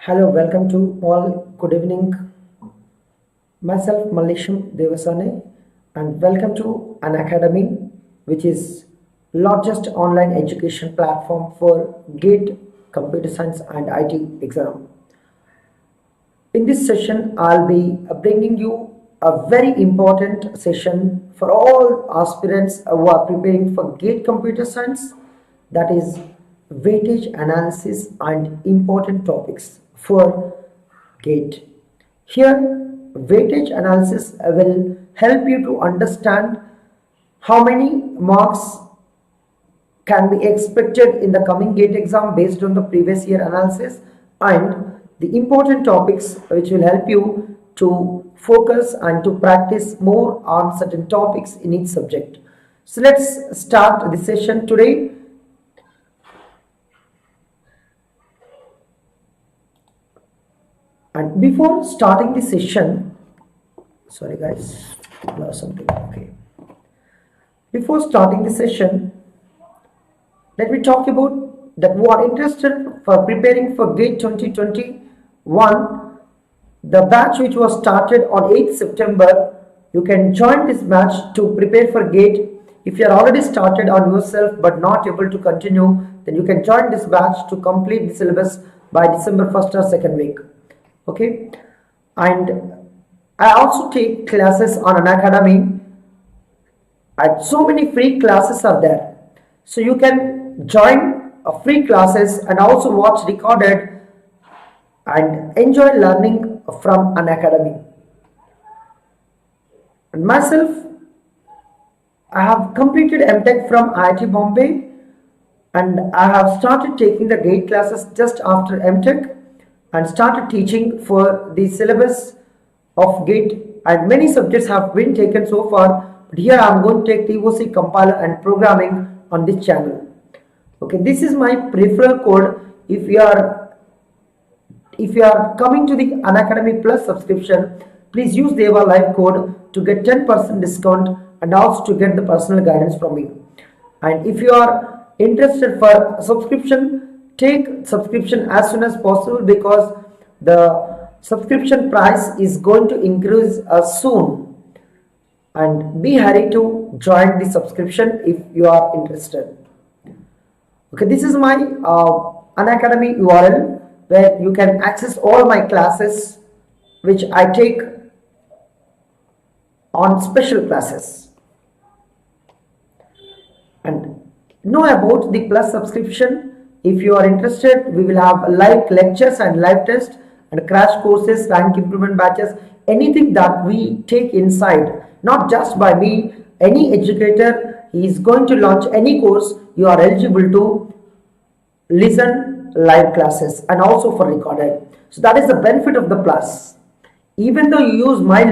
Hello, welcome to all. Good evening. Myself, Mallesham Devasane, and welcome to Unacademy, which is largest online education platform for GATE, Computer Science and IT exam. In this session, I'll be bringing you a very important session for all aspirants who are preparing for GATE Computer Science, that is weightage analysis and important topics for GATE. Here, weightage analysis will help you to understand how many marks can be expected in the coming GATE exam based on the previous year analysis, and the important topics which will help you to focus and to practice more on certain topics in each subject. So let's start the session today. And before starting the session, sorry guys, lost something. Okay. Before starting the session, let me talk about that who are interested for preparing for GATE 2021, the batch which was started on 8th September, you can join this batch to prepare for GATE. If you are already started on yourself but not able to continue, then you can join this batch to complete the syllabus by December 1st or 2nd week. Okay, and I also take classes on Unacademy, and so many free classes are there, so you can join free classes and also watch recorded and enjoy learning from Unacademy. And myself, I have completed MTech from IIT Bombay, and I have started taking the GATE classes just after MTech and started teaching for the syllabus of GATE, and many subjects have been taken so far, but here I am going to take TOC compiler and programming on this channel. Okay, this is my referral code. If you are coming to the Unacademy Plus subscription, please use DEVALIVE code to get 10% discount and also to get the personal guidance from me. And if you are interested for subscription, take subscription as soon as possible, because the subscription price is going to increase soon, and be hurry to join the subscription if you are interested. Okay, this is my Unacademy URL where you can access all my classes which I take on special classes. And know about the Plus subscription. If you are interested, we will have live lectures and live tests and crash courses, rank improvement batches, anything that we take inside, not just by me. Any educator is going to launch any course, you are eligible to listen live classes and also for recorded. So that is the benefit of the Plus. Even though you use my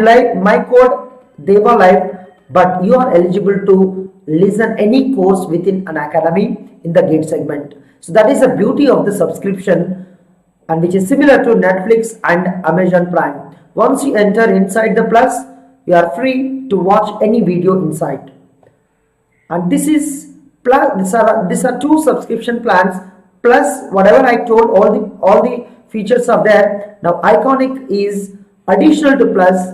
code DEVALIVE, but you are eligible to listen any course within Unacademy in the GATE segment. So that is the beauty of the subscription, and which is similar to Netflix and Amazon Prime. Once you enter inside the Plus, you are free to watch any video inside. And this is plus. These are two subscription plans. Plus, whatever I told, all the features are there. Now, Iconic is additional to Plus.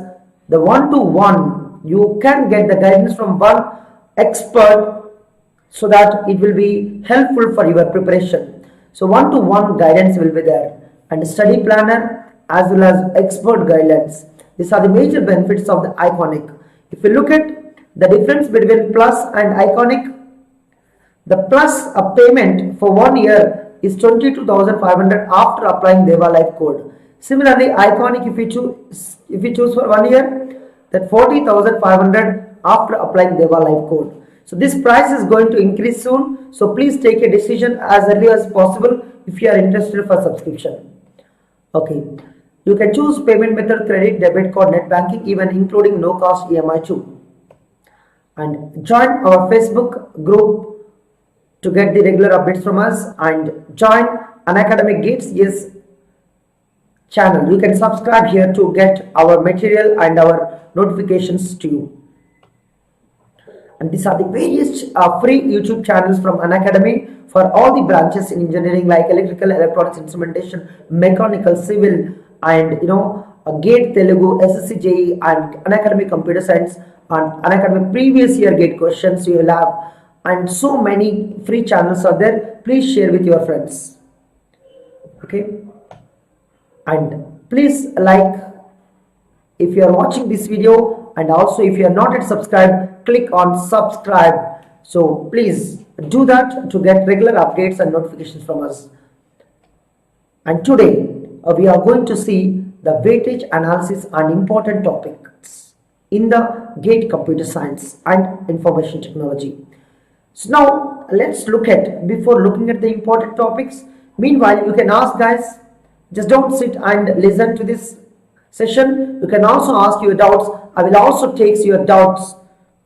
The one-to-one, you can get the guidance from one expert, so that it will be helpful for your preparation. So one-to-one guidance will be there, and study planner as well as expert guidelines. These are the major benefits of the Iconic. If you look at the difference between Plus and Iconic, the Plus payment for 1 year is 22,500 after applying DEVALIVE code. Similarly, Iconic, if you choose for 1 year, that 40,500 after applying DEVALIVE code. So this price is going to increase soon. So please take a decision as early as possible if you are interested for subscription. Okay, you can choose payment method, credit, debit card, net banking, even including no cost EMI too. And join our Facebook group to get the regular updates from us, and join Unacademy GATE channel. You can subscribe here to get our material and our notifications to you. And these are the various free YouTube channels from Unacademy for all the branches in engineering like electrical, electronics, instrumentation, mechanical, civil, and GATE Telugu, SSC JE, and Unacademy Computer Science, and Unacademy previous year GATE questions you will have, and so many free channels are there. Please share with your friends. Okay, and please like if you are watching this video, and also if you are not yet subscribed, click on subscribe. So please do that to get regular updates and notifications from us. And today we are going to see the weightage analysis and important topics in the GATE Computer Science and Information Technology. So now let's look at, before looking at the important topics, meanwhile you can ask, guys, just don't sit and listen to this session. You can also ask your doubts. I will also take your doubts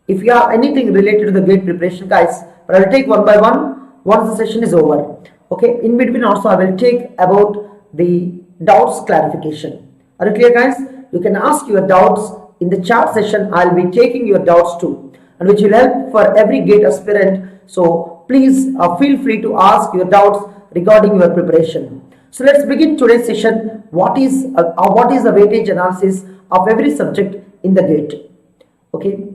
if you have anything related to the GATE preparation, guys, but I will take one by one once the session is over. Okay, in between also I will take about the doubts clarification. Are you clear, guys? You can ask your doubts in the chat session. I'll be taking your doubts too, and which will help for every GATE aspirant. So please feel free to ask your doubts regarding your preparation. So let's begin today's session. What is the weightage analysis of every subject in the GATE? Okay,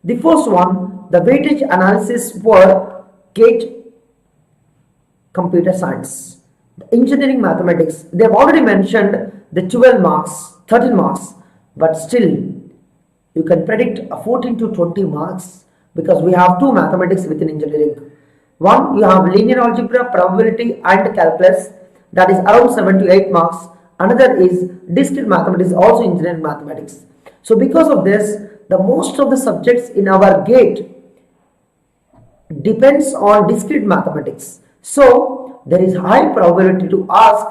the first one, the weightage analysis for GATE Computer Science, engineering mathematics. They have already mentioned the 12 marks, 13 marks, but still you can predict 14 to 20 marks because we have two mathematics within engineering. One, you have linear algebra, probability, and calculus, that is around 7 to 8 marks. Another is discrete mathematics, also engineering mathematics. So because of this, the most of the subjects in our GATE depends on discrete mathematics. So there is high probability to ask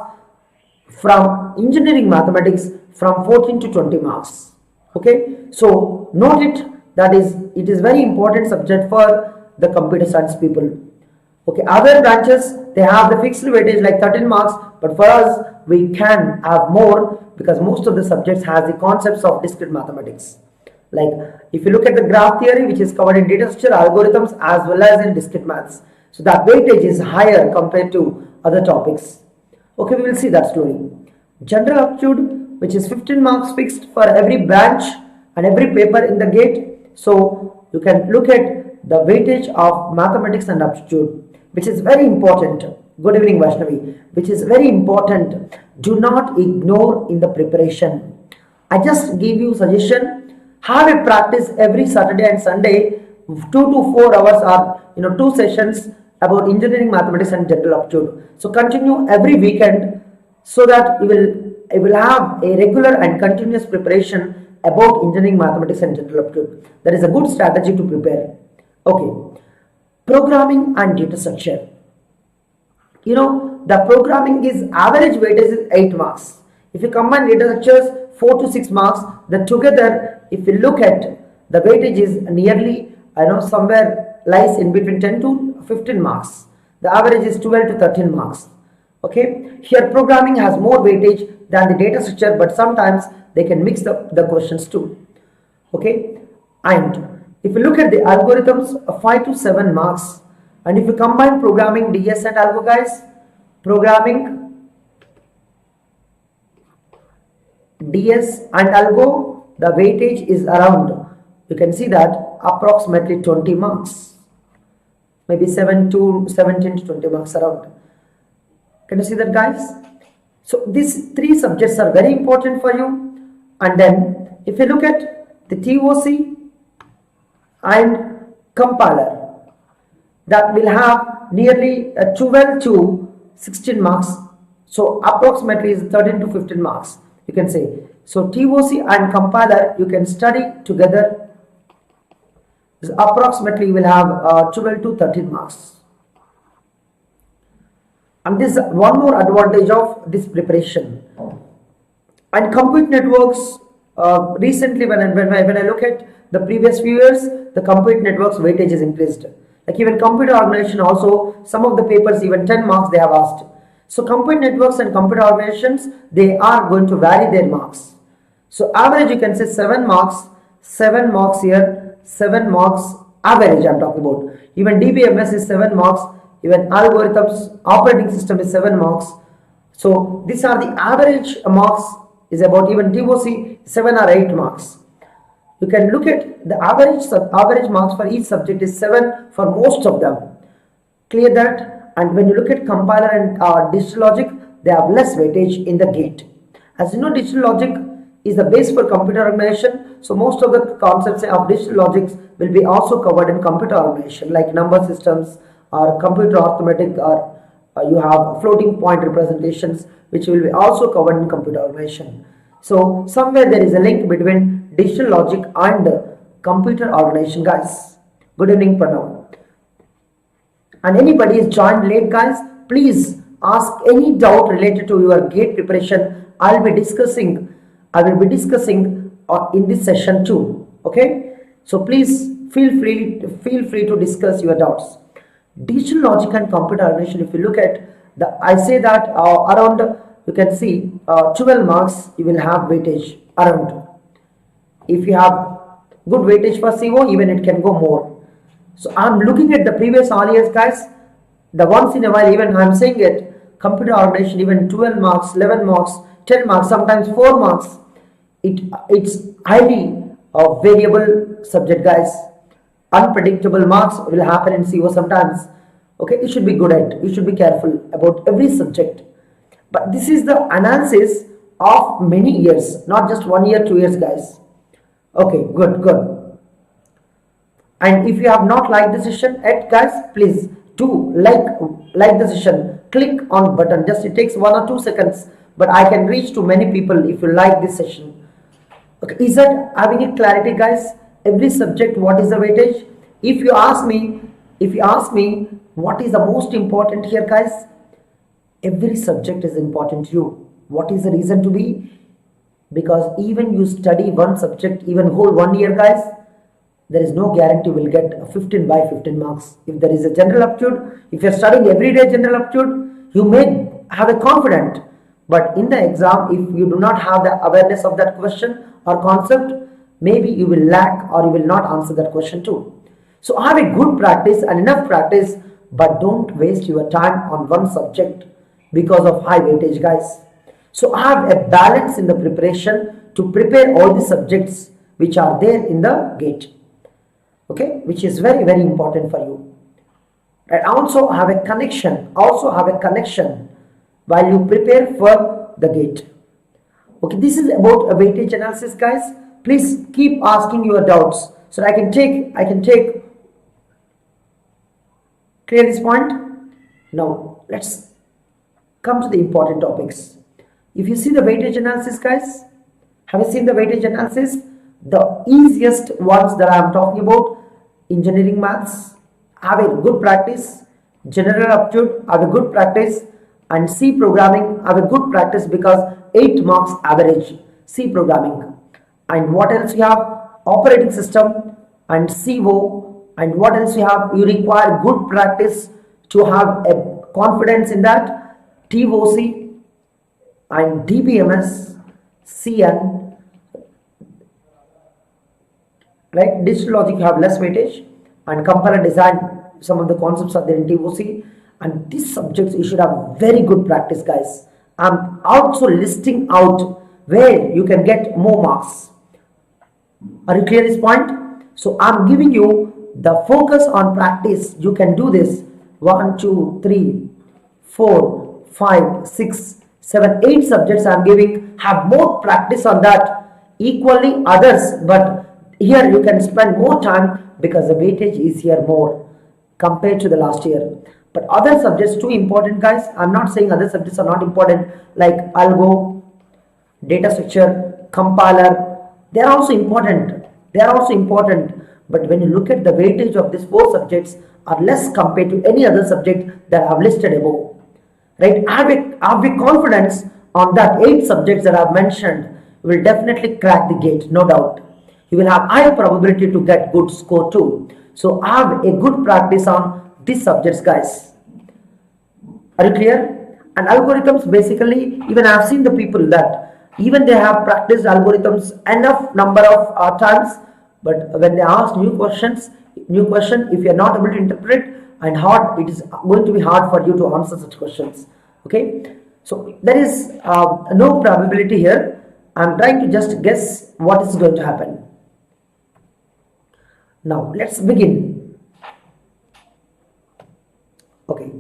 from engineering mathematics from 14 to 20 marks. Okay, so note it, that is, it is very important subject for the computer science people. Okay, other branches, they have the fixed weightage like 13 marks, but for us we can have more because most of the subjects has the concepts of discrete mathematics. Like if you look at the graph theory, which is covered in data structure, algorithms, as well as in discrete maths, so that weightage is higher compared to other topics. Okay, we will see that story. General aptitude, which is 15 marks fixed for every branch and every paper in the GATE. So you can look at the weightage of mathematics and aptitude, which is very important. Good evening, Vaishnavi. Which is very important. Do not ignore in the preparation. I just give you suggestion. Have a practice every Saturday and Sunday, 2 to 4 hours or 2 sessions about engineering mathematics and general aptitude. So continue every weekend so that you will have a regular and continuous preparation about engineering mathematics and general aptitude. That is a good strategy to prepare. Okay. Programming and data structure. The programming is average weightage is 8 marks. If you combine data structures, 4 to 6 marks, then together, if you look at the weightage is nearly, somewhere lies in between 10 to 15 marks. The average is 12 to 13 marks. Okay, here programming has more weightage than the data structure, but sometimes they can mix the questions too. Okay, and if you look at the algorithms, 5 to 7 marks, and if you combine programming, DS and algo, guys, programming, DS and algo, the weightage is around, you can see that approximately 20 marks, maybe 17 to 20 marks around. Can you see that, guys? So these 3 subjects are very important for you. And then if you look at the TOC and compiler, that will have nearly 12 to 16 marks. So approximately is 13 to 15 marks, you can say. So TOC and compiler you can study together. Approximately you will have 12 to 13 marks. And this is one more advantage of this preparation. And compute networks, recently when I look at the previous few years, the compute networks weightage is increased. Like even computer organization also, some of the papers even 10 marks they have asked. So compute networks and computer organizations, they are going to vary their marks. So average you can say 7 marks, 7 marks here, 7 marks average I'm talking about. Even DBMS is 7 marks, even algorithms operating system is 7 marks. So these are the average marks is about, even DOC 7 or 8 marks. You can look at the average marks for each subject is 7 for most of them. Clear that? And when you look at compiler and digital logic, they have less weightage in the gate. As you know, digital logic is the base for computer organization. So most of the concepts of digital logics will be also covered in computer organization, like number systems or computer arithmetic, or you have floating point representations, which will be also covered in computer organization. So somewhere there is a link between digital logic and computer organization, guys. Good evening, Pranav. And anybody is joined late, guys, please ask any doubt related to your gate preparation. I will be discussing in this session too. Okay, so please feel free to discuss your doubts. Digital logic and computer organization, if you look at I say that around, you can see 12 marks you will have weightage around. If you have good weightage for CO, even it can go more. So I'm looking at the previous all years, guys. The once in a while, even I'm saying it, computer organization, even 12 marks, 11 marks, 10 marks, sometimes 4 marks. It's highly variable subject, guys. Unpredictable marks will happen in CO sometimes. Okay, you should be good at, you should be careful about every subject. But this is the analysis of many years, not just 1 year, 2 years, guys. Okay, good. And if you have not liked the session yet, guys, please do like the session. Click on button. Just it takes 1 or 2 seconds, but I can reach to many people if you like this session. Okay, is that having a clarity, guys? Every subject, what is the weightage? If you ask me what is the most important here, guys, every subject is important to you. What is the reason to be? Because even you study one subject, even whole 1 year, guys, there is no guarantee you will get 15 by 15 marks. If there is a general aptitude, if you are studying every day general aptitude, you may have a confidence. But in the exam, if you do not have the awareness of that question or concept, maybe you will lack or you will not answer that question too. So have a good practice and enough practice, but don't waste your time on one subject because of high weightage, guys. So have a balance in the preparation to prepare all the subjects which are there in the gate. Okay, which is very, very important for you. And also have a connection while you prepare for the gate. Okay, this is about a weightage analysis, guys. Please keep asking your doubts so I can take clear this point. Now let's come to the important topics. If you see the weightage analysis, guys, have you seen the weightage analysis? The easiest ones that I am talking about: engineering maths, have a good practice; general aptitude, have a good practice; and C programming, have a good practice because 8 marks average C programming. And what else you have? Operating system and CO. And what else you have? You require good practice to have a confidence in that. TOC and DBMS, CN, right? Digital logic you have less weightage, and compiler design, some of the concepts are there in TOC. And these subjects you should have very good practice, guys. I'm also listing out where you can get more marks. Are you clear this point? So I'm giving you the focus on practice. You can do this. 1, 2, 3, 4, 5, 6, 7, 8 subjects I'm giving. Have more practice on that. Equally others, but here you can spend more time because the weightage is here more compared to the last year. But other subjects too important, guys. I'm not saying other subjects are not important, like algo, data structure, compiler. They are also important. But when you look at the weightage of these 4 subjects are less compared to any other subject that I have listed above. Right? I have a confidence on that 8 subjects that I have mentioned. You will definitely crack the gate, no doubt. You will have higher probability to get good score too. So have a good practice on these subjects, guys. Are you clear? And algorithms, basically, even I have seen the people that even they have practiced algorithms enough number of times, but when they ask new questions, new question, if you are not able to interpret, and hard, it is going to be hard for you to answer such questions. Okay, so there is no probability here. I'm trying to just guess what is going to happen. Now let's begin. Okay,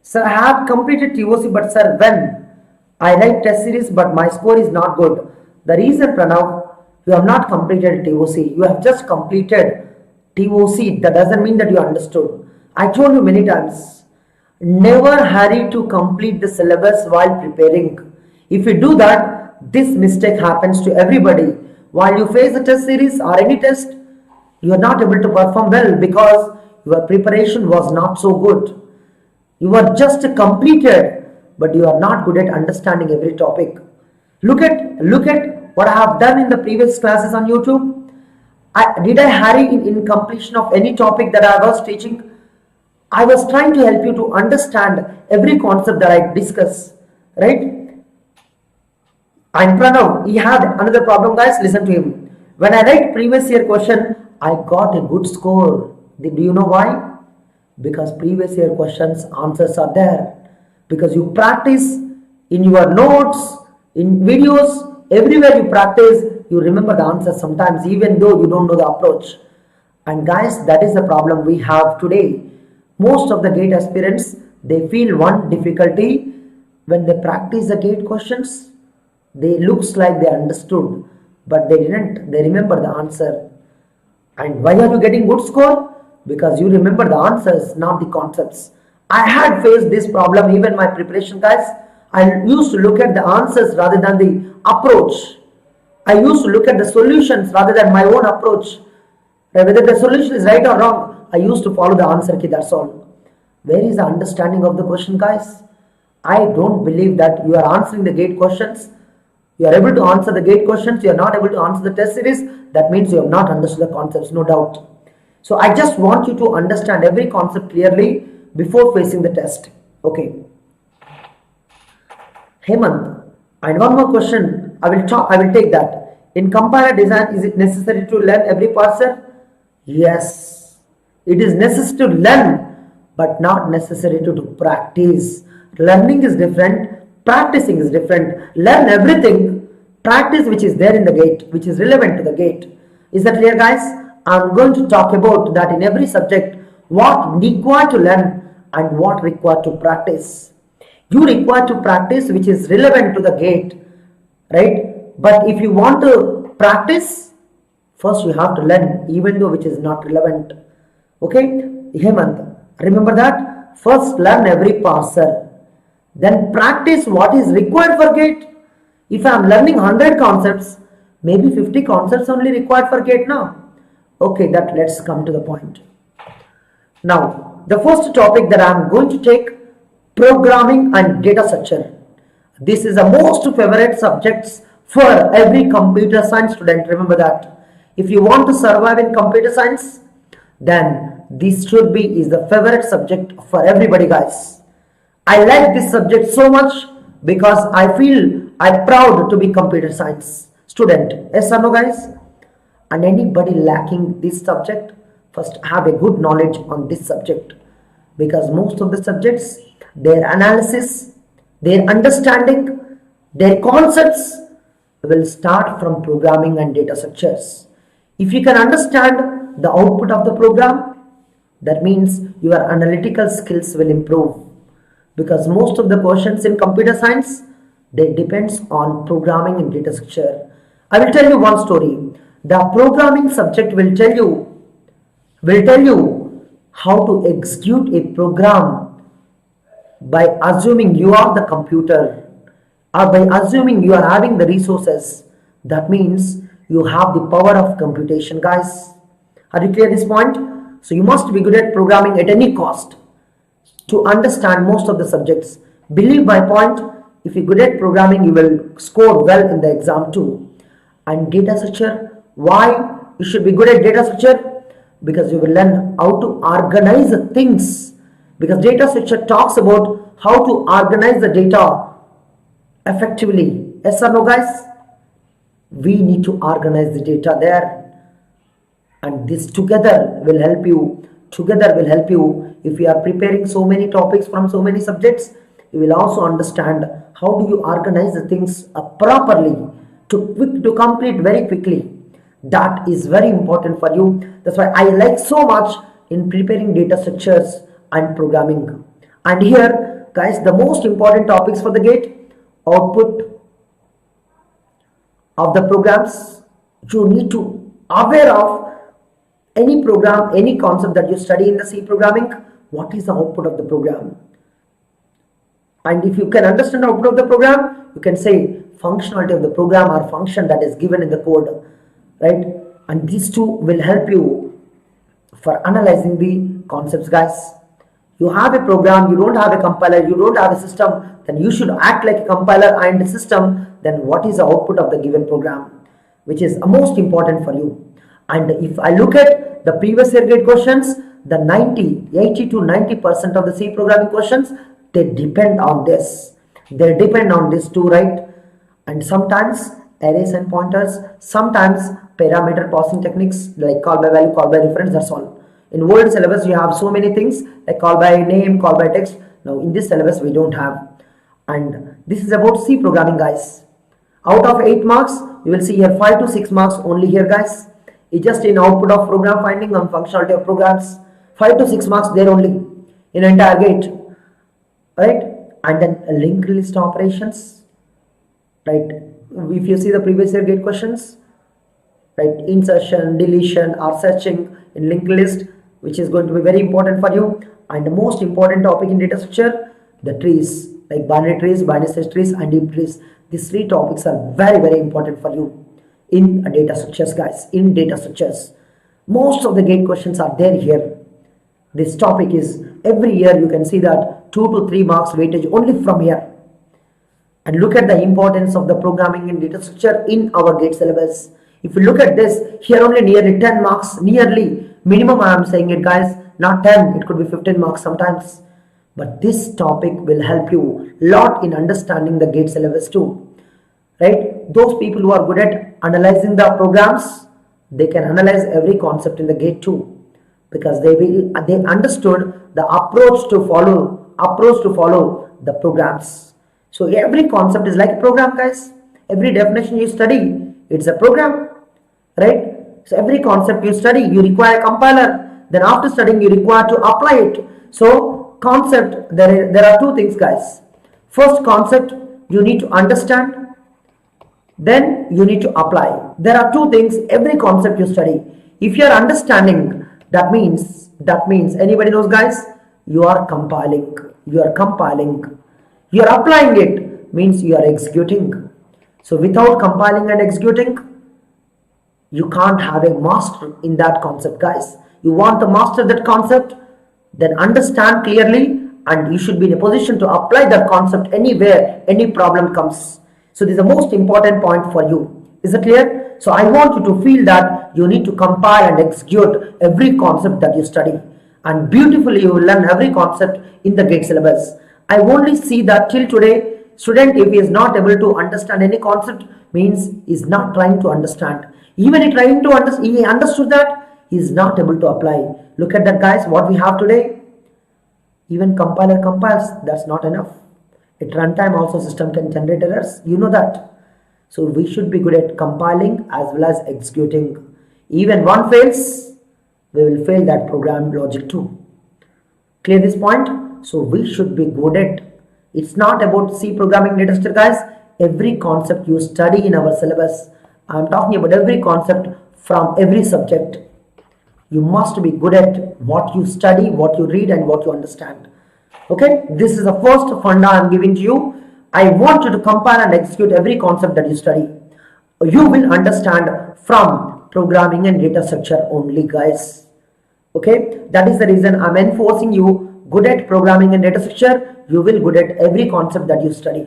sir, I have completed TOC, but sir, when I write test series but my score is not good. The reason, Pranav, you have not completed TOC. You have just completed TOC. That doesn't mean that you understood. I told you many times, never hurry to complete the syllabus while preparing. If you do that, this mistake happens to everybody. While you face the test series or any test, you are not able to perform well because your preparation was not so good. You are just completed, but you are not good at understanding every topic. Look at what I have done in the previous classes on YouTube. Did I hurry in completion of any topic that I was teaching? I was trying to help you to understand every concept that I discuss, right? And Pranav, he had another problem, guys. Listen to him. When I write previous year question, I got a good score. Do you know why? Because previous year questions answers are there. Because you practice in your notes, in videos, everywhere you practice, you remember the answer sometimes even though you don't know the approach. And guys, that is the problem we have today. Most of the GATE aspirants, they feel one difficulty when they practice the GATE questions. They looks like they understood, but they didn't. They remember the answer. And why are you getting good score? Because you remember the answers, not the concepts. I had faced this problem even my preparation, guys. I used to look at the answers rather than the approach. I used to look at the solutions rather than my own approach. Whether the solution is right or wrong, I used to follow the answer key, that's all. Where is the understanding of the question, guys? I don't believe that you are answering the GATE questions. You are able to answer the GATE questions. You are not able to answer the test series. That means you have not understood the concepts, no doubt. So I just want you to understand every concept clearly before facing the test. Okay. Hemant, and one more question. I will take that. In compiler design, is it necessary to learn every parser? Yes. It is necessary to learn, but not necessary to do practice. Learning is different. Practicing is different. Learn everything. Practice which is there in the GATE, which is relevant to the GATE. Is that clear, guys? I'm going to talk about that in every subject, what required to learn and what required to practice. You require to practice which is relevant to the GATE, right? But if you want to practice, first you have to learn even though which is not relevant. Okay, Hemant, remember that? First learn every parser, then practice what is required for GATE. If I am learning 100 concepts, maybe 50 concepts only required for GATE now. Okay, that let's come to the point. Now, the first topic that I am going to take, programming and data structure. This is the most favorite subjects for every computer science student. Remember that. If you want to survive in computer science, then this should be is the favorite subject for everybody, guys. I like this subject so much because I feel I'm proud to be computer science student. Yes or no, guys? And anybody lacking this subject, first have a good knowledge on this subject, because most of the subjects, their analysis, their understanding, their concepts will start from programming and data structures. If you can understand the output of the program, that means your analytical skills will improve, because most of the questions in computer science, they depends on programming and data structure. I will tell you one story. The programming subject will tell you how to execute a program by assuming you are the computer, or by assuming you are having the resources. That means you have the power of computation, guys. Are you clear this point? So you must be good at programming at any cost to understand most of the subjects. Believe my point, if you're good at programming, you will score well in the exam too. And data structure, why you should be good at data structure? Because you will learn how to organize things. Because data structure talks about how to organize the data effectively. Yes or no, guys? We need to organize the data there. and this together will help you. If you are preparing so many topics from so many subjects, you will also understand how do you organize the things properly to complete very quickly. That is very important for you. That's why I like so much in preparing data structures and programming. And here guys, the most important topics for the gate: output of the programs. You need to aware of any program, any concept that you study in the C programming, what is the output of the program. And if you can understand the output of the program, you can say functionality of the program or function that is given in the code, right? And these two will help you for analyzing the concepts, guys. You have a program, you don't have a compiler, you don't have a system, then you should act like a compiler and a system. Then what is the output of the given program, which is most important for you. And if I look at the previous year gate questions, the 80 to 90% of the C programming questions, they depend on this. They depend on this too, right? And sometimes arrays and pointers, sometimes parameter passing techniques like call by value, call by reference, that's all. In world syllabus, you have so many things like call by name, call by text. Now in this syllabus, we don't have. And this is about C programming, guys. Out of 8 marks, you will see here 5 to 6 marks only here, guys. It's just in output of program finding and functionality of programs. 5 to 6 marks there only in entire gate, right? And then linked list operations, right? If you see the previous year gate questions, right, insertion, deletion, or searching in linked list, which is going to be very important for you. And the most important topic in data structure, the trees, like binary trees, binary search trees, and deep trees. These 3 topics are very, very important for you in data structures, guys. In data structures, most of the gate questions are there here. This topic is every year you can see that 2 to 3 marks weightage only from here. And look at the importance of the programming in data structure in our gate syllabus. If you look at this, here only nearly 10 marks, nearly minimum I am saying it, guys, not 10, it could be 15 marks sometimes. But this topic will help you a lot in understanding the gate syllabus too, right? Those people who are good at analyzing the programs, they can analyze every concept in the gate too, because they understood the approach to follow the programs. So every concept is like a program, guys. Every definition you study, it's a program, right? So every concept you study, you require a compiler. Then after studying, you require to apply it. So concept, there are 2 things, guys. First, concept you need to understand, then you need to apply. There are 2 things every concept you study. If you are understanding, that means anybody knows, guys, you are compiling. You are applying it, means you are executing. So without compiling and executing, you can't have a master in that concept, guys. You want to master that concept, then understand clearly, and you should be in a position to apply that concept anywhere any problem comes. So this is the most important point for you. Is it clear? So I want you to feel that you need to compile and execute every concept that you study, and beautifully you will learn every concept in the gate syllabus. I only see that till today, student, if he is not able to understand any concept, means he is not trying to understand. Even he trying to understand, he understood that, he is not able to apply. Look at that, guys, what we have today. Even compiler compiles, that's not enough. At runtime also system can generate errors, you know that. So we should be good at compiling as well as executing. Even one fails, we will fail that program logic too. Clear this point? So we should be good at, it's not about C programming data structure, guys. Every concept you study in our syllabus, I am talking about every concept from every subject. You must be good at what you study, what you read, and what you understand. Okay, this is the first funda I am giving to you. I want you to compile and execute every concept that you study. You will understand from programming and data structure only, guys. Okay, that is the reason I am enforcing you good at programming and data structure. You will good at every concept that you study.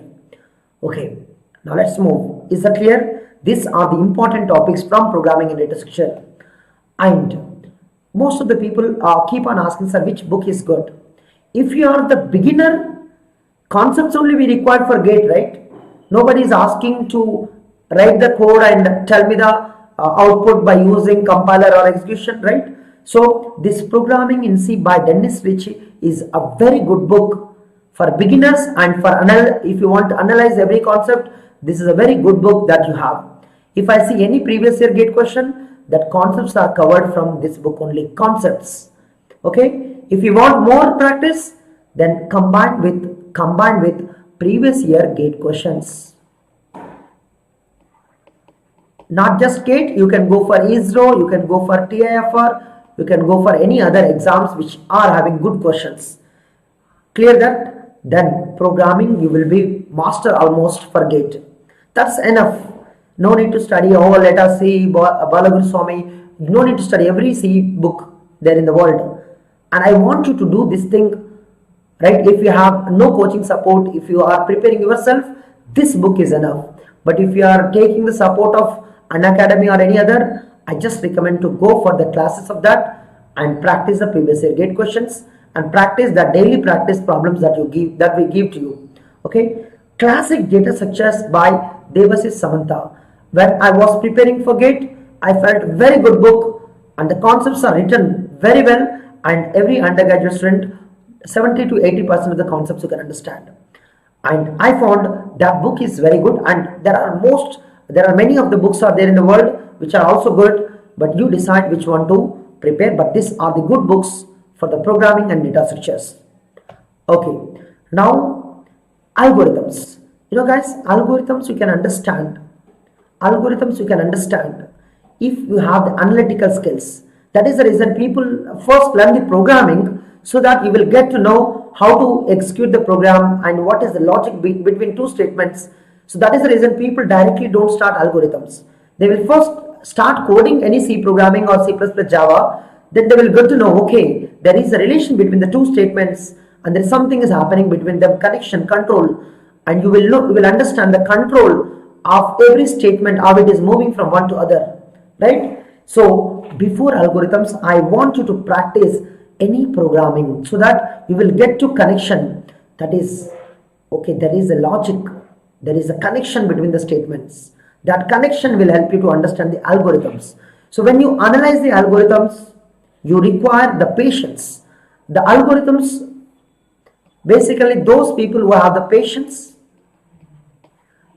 Okay, now let's move. Is that clear? These are the important topics from programming and data structure. And most of the people keep on asking, sir, which book is good? If you are the beginner, concepts only we require for gate, right? Nobody is asking to write the code and tell me the output by using compiler or execution, right? So this Programming in C by Dennis Ritchie is a very good book for beginners, and for if you want to analyze every concept, this is a very good book that you have. If I see any previous year gate question, that concepts are covered from this book only, concepts. Okay, if you want more practice, then combine with previous year gate questions. Not just gate, you can go for ISRO, you can go for TIFR, you can go for any other exams which are having good questions. Clear that? Then programming you will be master almost for gate. That's enough. No need to study, oh let us see Balaguru Swami. No need to study every C book there in the world. And I want you to do this thing, right? If you have no coaching support, if you are preparing yourself, this book is enough. But if you are taking the support of Unacademy or any other, I just recommend to go for the classes of that and practice the previous year gate questions and practice the daily practice problems that we give to you. Okay, classic data structures by Devasys Samantha. When I was preparing for gate, I felt very good book, and the concepts are written very well, and every undergraduate student 70 to 80% of the concepts you can understand. And I found that book is very good, and there are many of the books are there in the world which are also good, but you decide which one to prepare. But these are the good books for the programming and data structures. Okay, now algorithms. You know guys, algorithms you can understand. Algorithms you can understand if you have the analytical skills. That is the reason people first learn the programming, so that you will get to know how to execute the program and what is the logic between two statements. So that is the reason people directly don't start algorithms. They will first start coding any C programming or C++ Java. Then they will get to know, okay, there is a relation between the two statements and there is something is happening between them, connection, control, and you will understand the control of every statement, how it is moving from one to other, right? So before algorithms, I want you to practice any programming so that you will get to connection. That is, okay, there is a logic, there is a connection between the statements. That connection will help you to understand the algorithms. So when you analyze the algorithms, you require the patience. The algorithms, basically those people who have the patience,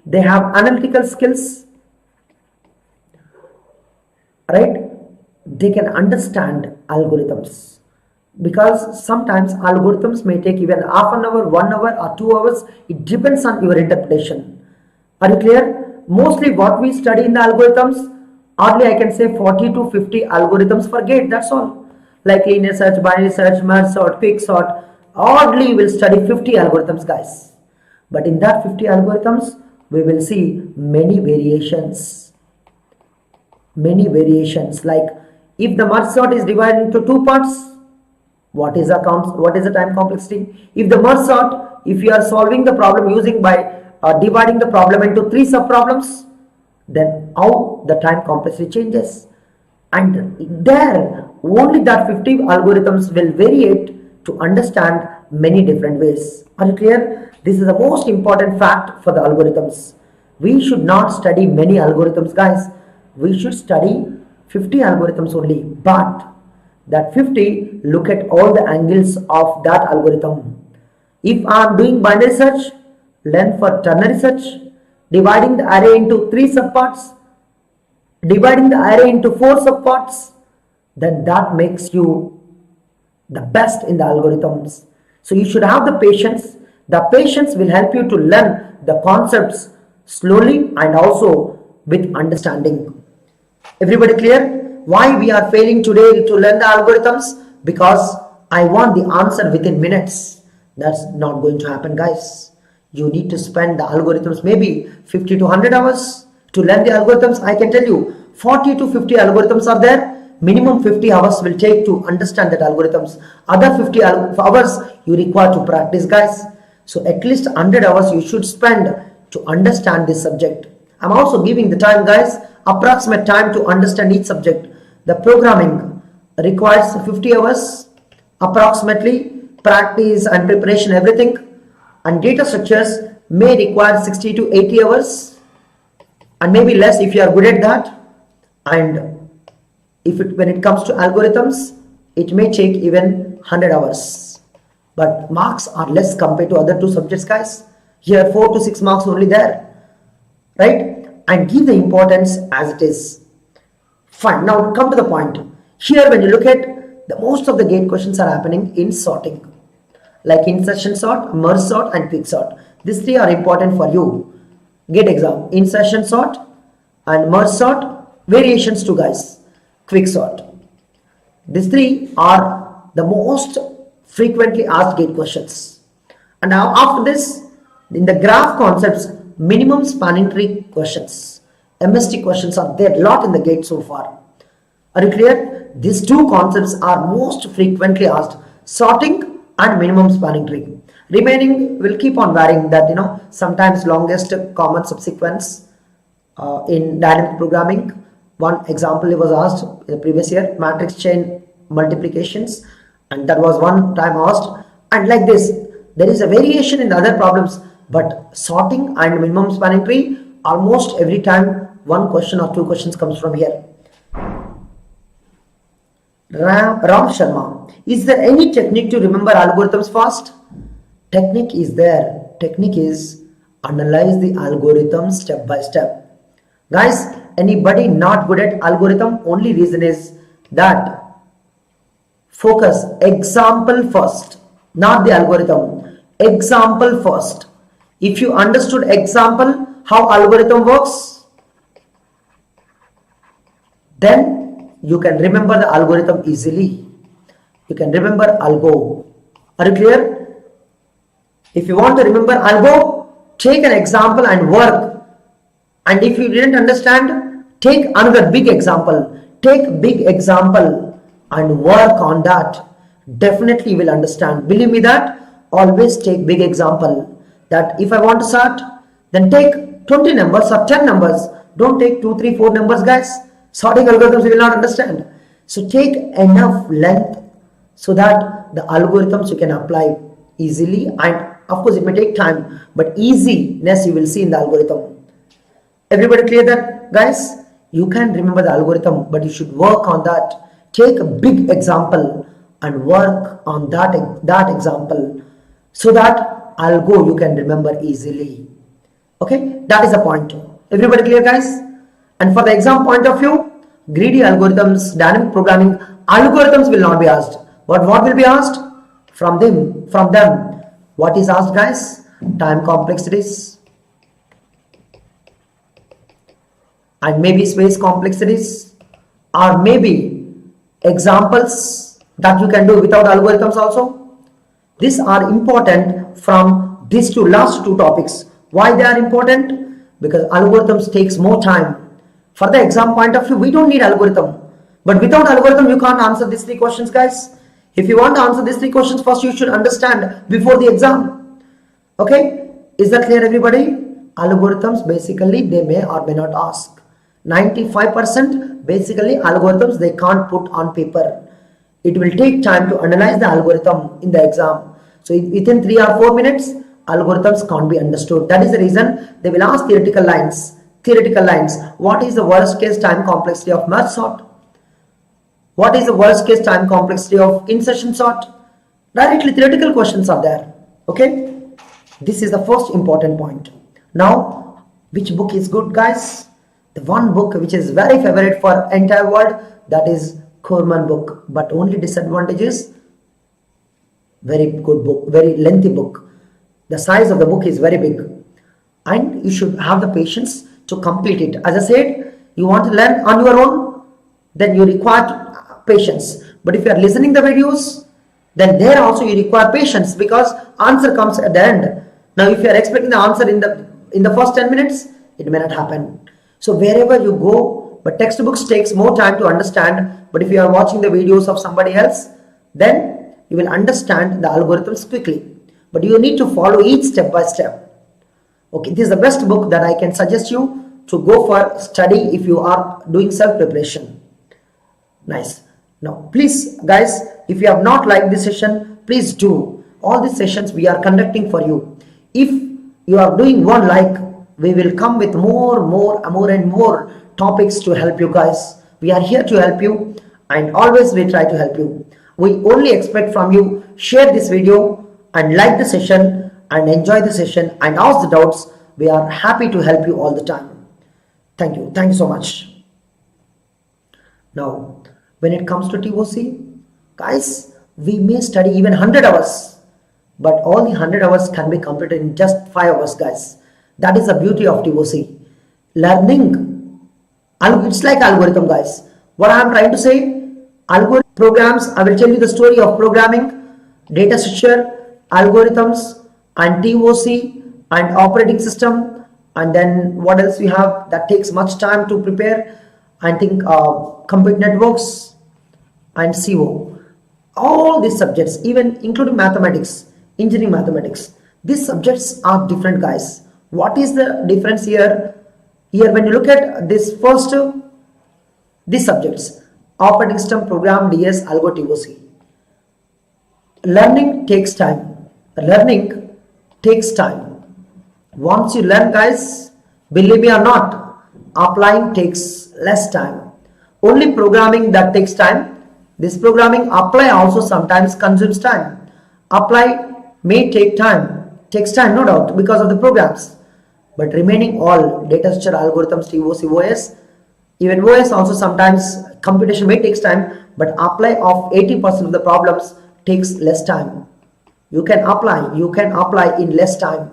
they have analytical skills, right? They can understand algorithms, because sometimes algorithms may take even half an hour, 1 hour or 2 hours. It depends on your interpretation. Are you clear? Mostly what we study in the algorithms, hardly I can say 40 to 50 algorithms for gate, that's all. Like linear search, binary search, merge sort, quick sort, hardly we will study 50 algorithms guys. But in that 50 algorithms, we will see many variations. Many variations, like if the merge sort is divided into 2 parts, what is the time complexity? If the merge sort, if you are solving the problem using by dividing the problem into 3 sub-problems, then how the time complexity changes. And there, only that 50 algorithms will variate to understand many different ways. Are you clear? This is the most important fact for the algorithms. We should not study many algorithms guys. We should study 50 algorithms only. But that 50, look at all the angles of that algorithm. If I am doing binary search, learn for ternary search, dividing the array into 3 subparts, dividing the array into 4 subparts, then that makes you the best in the algorithms. So you should have the patience. The patience will help you to learn the concepts slowly and also with understanding. Everybody clear? Why we are failing today to learn the algorithms? Because I want the answer within minutes. That's not going to happen guys. You need to spend the algorithms maybe 50 to 100 hours to learn the algorithms. I can tell you 40 to 50 algorithms are there. Minimum 50 hours will take to understand that algorithms. Other 50 hours you require to practice guys. So at least 100 hours you should spend to understand this subject. I'm also giving the time guys, approximate time to understand each subject. The programming requires 50 hours approximately, practice and preparation, everything. And data structures may require 60 to 80 hours and maybe less if you are good at that. and when it comes to algorithms, it may take even 100 hours, but marks are less compared to other two subjects, guys. Here 4 to 6 marks only there, right? And give the importance as it is. Fine. Now come to the point. Here when you look at most of the gate questions are happening in sorting, like insertion sort, merge sort and quick sort. These three are important for you. Gate exam: insertion sort and merge sort, variations too, guys, quick sort. These three are the most frequently asked gate questions. And now after this, in the graph concepts, minimum spanning tree questions, MST questions are there a lot in the gate so far. Are you clear? These two concepts are most frequently asked, sorting and minimum spanning tree. Remaining will keep on varying, that sometimes longest common subsequence in dynamic programming. One example was asked in the previous year, matrix chain multiplications, and that was one time asked. And like this, there is a variation in the other problems, but sorting and minimum spanning tree, almost every time one question or two questions comes from here. Ram Sharma: is there any technique to remember algorithms fast? Technique is there. Technique is analyze the algorithm step by step. Guys, anybody not good at algorithm, only reason is that focus example first, not the algorithm. Example first. If you understood example, how algorithm works, then you can remember the algorithm easily. You can remember algo. Are you clear? If you want to remember algo, take an example and work. And if you didn't understand, take another big example. Take big example and work on that. Definitely you will understand. Believe me that, always take big example. That if I want to sort, then take 20 numbers or 10 numbers. Don't take 2, 3, 4 numbers, guys. Sorting algorithms you will not understand. So take enough length so that the algorithms you can apply easily, and of course it may take time, but easiness you will see in the algorithm. Everybody clear that, guys? You can remember the algorithm, but you should work on that. Take a big example and work on that example so that algo you can remember easily. Okay, that is the point. Everybody clear, guys? And for the exam point of view, greedy algorithms, dynamic programming algorithms will not be asked. But what will be asked? From them. What is asked, guys? Time complexities and maybe space complexities, or maybe examples that you can do without algorithms also. These are important from these last two topics. Why they are important? Because algorithms takes more time. For the exam point of view, we don't need algorithm. But without algorithm, you can't answer these three questions, guys. If you want to answer these three questions, first you should understand before the exam. Okay? Is that clear, everybody? Algorithms, basically, they may or may not ask. 95% basically algorithms they can't put on paper. It will take time to analyze the algorithm in the exam. So within 3 or 4 minutes, algorithms can't be understood. That is the reason they will ask theoretical lines. What is the worst case time complexity of merge sort? What is the worst case time complexity of insertion sort? Directly theoretical questions are there. Okay, this is the first important point. Now, which book is good, guys? The one book which is very favorite for entire world, that is Corman book. But only disadvantage is very good book, very lengthy book. The size of the book is very big, and you should have the patience to complete it. As I said, you want to learn on your own, then you require patience. But if you are listening the videos, then there also you require patience, because answer comes at the end. Now if you are expecting the answer in the first 10 minutes, it may not happen. So wherever you go, but textbooks takes more time to understand. But if you are watching the videos of somebody else, then you will understand the algorithms quickly. But you need to follow each step by step. Okay, this is the best book that I can suggest you to go for study if you are doing self-preparation. Nice. Now, please, guys, if you have not liked this session, please do. All these sessions we are conducting for you. If you are doing one like, we will come with more and more topics to help you guys. We are here to help you, and always we try to help you. We only expect from you, share this video and like the session and enjoy the session and ask the doubts. We are happy to help you all the time. Thank you. Thank you so much. Now, when it comes to TOC, guys, we may study even 100 hours, but all the 100 hours can be completed in just 5 hours, guys. That is the beauty of TOC. Learning, it's like algorithm, guys. What I am trying to say, algorithm programs, I will tell you the story of programming, data structure, algorithms, and TOC, and operating system, and then what else we have that takes much time to prepare. I think computer networks and CO. All these subjects, even including mathematics, engineering mathematics, these subjects are different, guys. What is the difference here? Here, when you look at this first, these subjects, operating system, program, DS, algo, TOC. Learning takes time. Learning takes time. Once you learn, guys, believe me or not, applying takes less time. Only programming that takes time. This programming, apply also sometimes consumes time. Apply may take time, takes time, no doubt, because of the programs. But remaining all data structure, algorithms, TOC, OS, even OS also sometimes computation may takes time, but apply of 80% of the problems takes less time. You can apply in less time.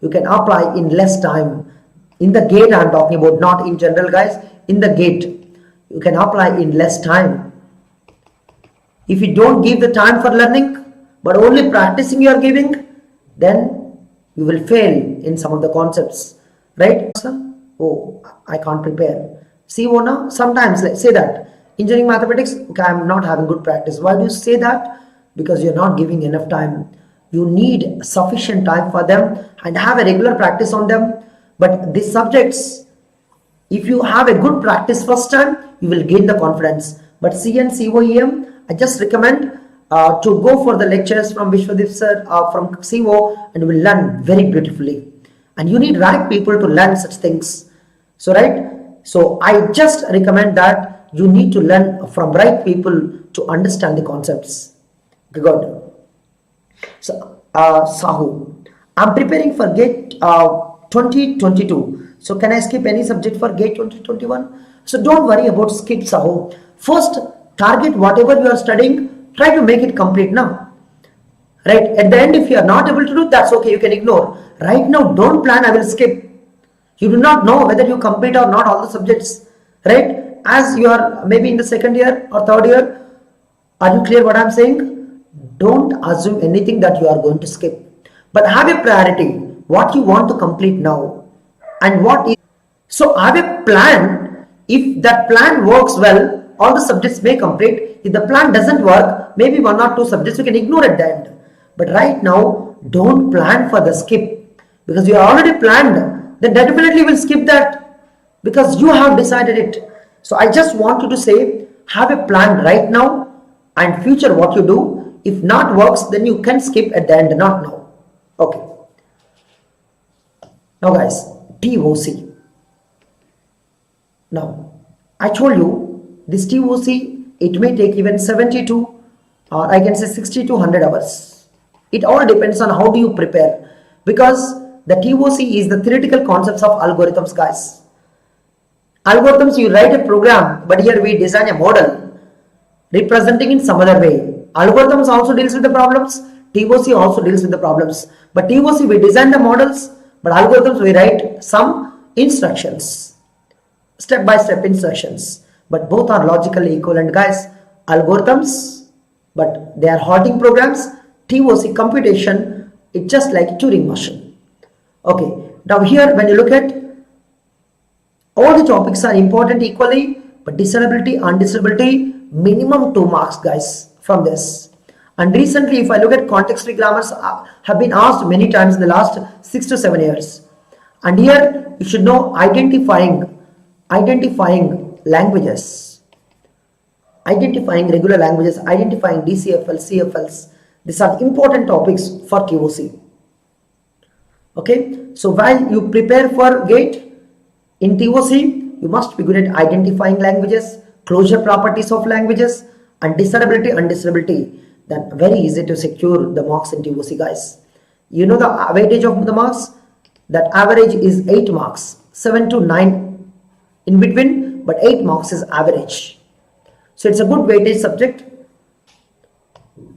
You can apply in less time. In the gate I am talking about, not in general, guys. In the gate, you can apply in less time. If you don't give the time for learning, but only practicing you are giving, then you will fail in some of the concepts, right? Oh, I can't prepare. CO now, sometimes let's say that. Engineering mathematics, okay, I'm not having good practice. Why do you say that? Because you're not giving enough time. You need sufficient time for them and have a regular practice on them. But these subjects, if you have a good practice first time, you will gain the confidence. But C and COEM, I just recommend to go for the lectures from Vishwadeep sir, from CO, and you will learn very beautifully. And you need right people to learn such things. So, right? So, I just recommend that you need to learn from right people to understand the concepts. Okay, good. So, Sahu, I'm preparing for GATE 2022. So, can I skip any subject for GATE 2021? So, don't worry about skip, Sahu. First, target whatever you are studying, try to make it complete now. Right? At the end, if you are not able to do, that's okay, you can ignore. Right now, don't plan, I will skip. You do not know whether you complete or not all the subjects. Right? As you are maybe in the second year or third year, are you clear what I am saying? Don't assume anything that you are going to skip. But have a priority. What you want to complete now. And what is. So have a plan. If that plan works well, all the subjects may complete. If the plan doesn't work, maybe 1 or 2 subjects you can ignore at the end. But right now, don't plan for the skip. Because you are already planned. Then definitely will skip that. Because you have decided it. So I just want you to say, have a plan right now. And future what you do. If not works, then you can skip at the end, not now. Okay. Now guys, TOC. Now, I told you, this TOC, it may take even 72 or I can say 60 to 100 hours. It all depends on how do you prepare. Because the TOC is the theoretical concepts of algorithms, guys. Algorithms, you write a program, but here we design a model representing in some other way. Algorithms also deals with the problems. TOC also deals with the problems. But TOC, we design the models, but algorithms, we write some instructions. Step-by-step instructions. But both are logically equivalent, guys. Algorithms, but they are halting programs. TOC, computation, it's just like Turing machine. Okay. Now here, when you look at all the topics are important equally, but disability and disability, minimum 2 marks, guys, from this. And recently, if I look at context-free grammars, have been asked many times in the last 6 to 7 years. And here, you should know identifying languages, identifying regular languages, identifying DCFL, CFLs. These are important topics for TOC. Okay, so while you prepare for GATE in TOC, you must be good at identifying languages, closure properties of languages, and discernibility and disability. Then very easy to secure the marks in TOC, guys. You know the weightage of the marks? That average is 8 marks, 7 to 9 in between, but 8 marks is average. So it's a good weightage subject.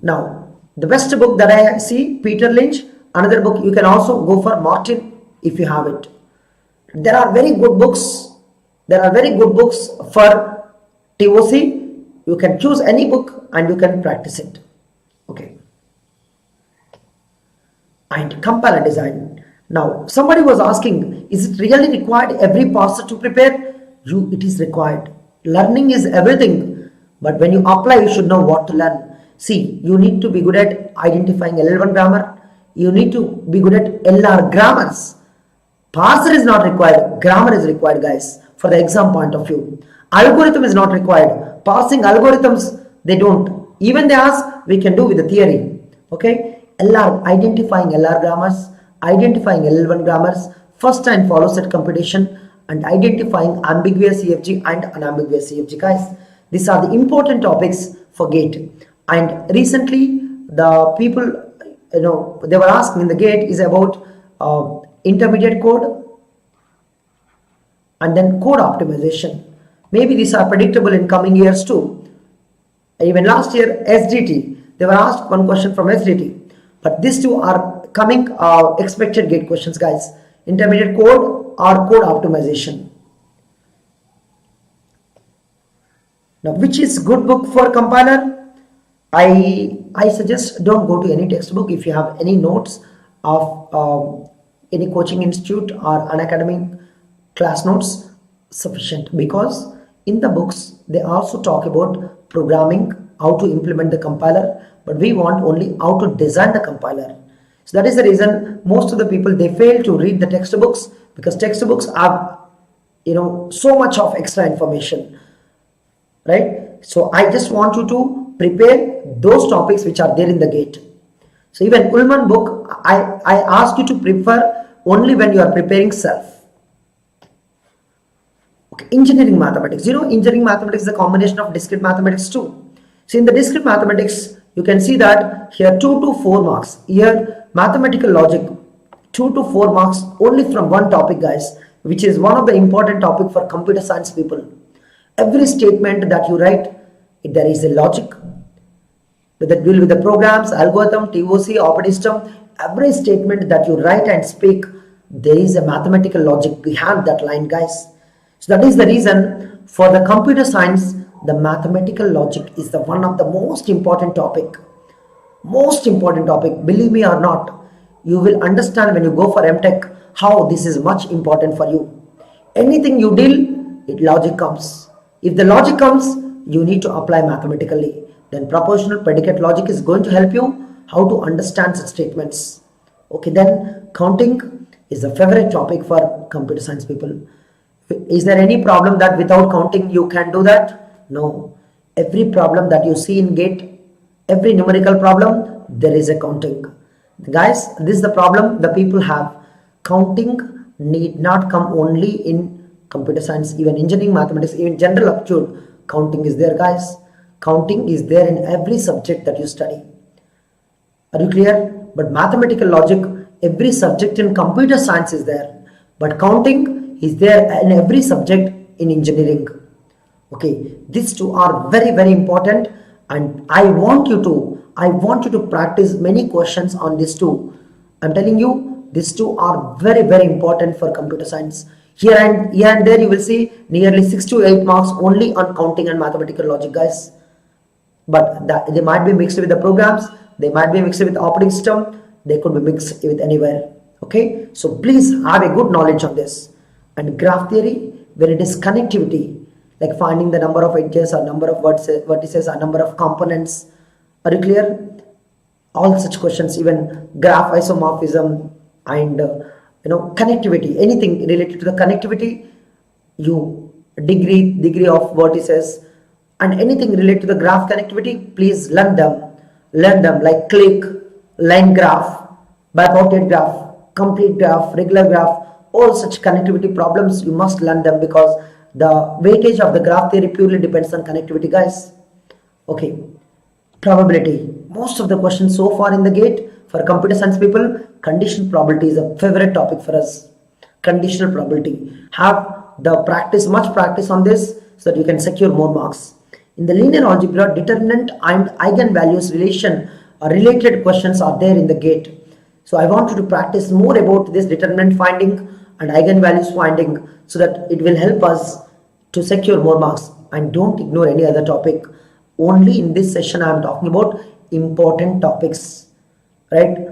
Now, the best book that I see, Peter Lynch. Another book, you can also go for Martin if you have it. There are very good books. There are very good books for TOC. You can choose any book and you can practice it. Okay. And compiler design. Now, somebody was asking, is it really required every parser to prepare? It is required. Learning is everything. But when you apply, you should know what to learn. See, you need to be good at identifying LL1 grammar. You need to be good at LR grammars. Parser is not required. Grammar is required, guys, for the exam point of view. Algorithm is not required. Parsing algorithms, they don't. Even they ask, we can do with the theory. Okay? LR, identifying LR grammars, identifying LL1 grammars, first and follow set computation, and identifying ambiguous CFG and unambiguous CFG, guys. These are the important topics for GATE. And recently, the people, they were asking in the GATE is about intermediate code and then code optimization. Maybe these are predictable in coming years too. Even last year, SDT, they were asked one question from SDT. But these two are coming expected GATE questions, guys. Intermediate code or code optimization. Now, which is good book for compiler? I suggest don't go to any textbook. If you have any notes of any coaching institute or Unacademy class notes, sufficient, because in the books they also talk about programming, how to implement the compiler, but we want only how to design the compiler. So that is the reason most of the people, they fail to read the textbooks, because textbooks have so much of extra information, right? So I just want you to prepare those topics which are there in the GATE. So even Ullman book, I ask you to prefer only when you are preparing self. Okay, engineering mathematics. Engineering mathematics is a combination of discrete mathematics too. So in the discrete mathematics, you can see that here 2 to 4 marks. Here mathematical logic, 2 to 4 marks only from one topic, guys, which is one of the important topic for computer science people. Every statement that you write, there is a logic. With the programs, algorithm, TOC, operating system, every statement that you write and speak, there is a mathematical logic behind that line, guys. So that is the reason for the computer science, the mathematical logic is the one of the most important topic. Most important topic, believe me or not, you will understand when you go for MTech how this is much important for you. Anything you deal, logic comes. If the logic comes, you need to apply mathematically. Then propositional predicate logic is going to help you how to understand such statements. Okay, then counting is a favorite topic for computer science people. Is there any problem that without counting you can do that? No. Every problem that you see in GATE, every numerical problem, there is a counting. Guys, this is the problem the people have. Counting need not come only in computer science, even engineering, mathematics, even general aptitude. Counting is there, guys. Counting is there in every subject that you study. Are you clear? But mathematical logic, every subject in computer science is there. But counting is there in every subject in engineering. Okay, these two are very, very important, and I want you to practice many questions on these two. I'm telling you, these two are very, very important for computer science. Here and there you will see nearly 6 to 8 marks only on counting and mathematical logic, guys. But they might be mixed with the programs, they might be mixed with the operating system, they could be mixed with anywhere. Okay, so please have a good knowledge on this. And graph theory, when it is connectivity, like finding the number of edges or number of vertices or number of components. Are you clear? All such questions, even graph isomorphism and connectivity, anything related to the connectivity, degree of vertices and anything related to the graph connectivity, please learn them like click, line graph, bipartite graph, complete graph, regular graph, all such connectivity problems, you must learn them because the weightage of the graph theory purely depends on connectivity, guys. Okay, probability. Most of the questions so far in the GATE for computer science people, conditional probability is a favorite topic for us. Conditional probability. Have the practice, much practice on this so that you can secure more marks. In the linear algebra, determinant and eigenvalues relation or related questions are there in the GATE. So I want you to practice more about this determinant finding and eigenvalues finding so that it will help us to secure more marks. And don't ignore any other topic. Only in this session I am talking about important topics, right?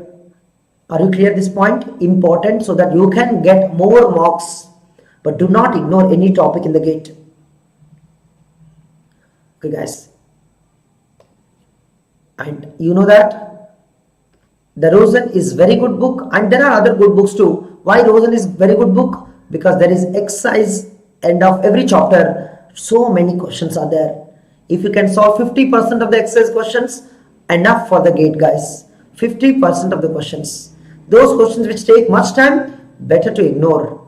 Are you clear this point? Important so that you can get more marks, but do not ignore any topic in the GATE. Okay guys, and you know that the Rosen is very good book, and there are other good books too. Why Rosen is very good book? Because there is exercise end of every chapter. So many questions are there. If you can solve 50% of the exercise questions, enough for the GATE, guys. 50% of the questions. Those questions which take much time, better to ignore.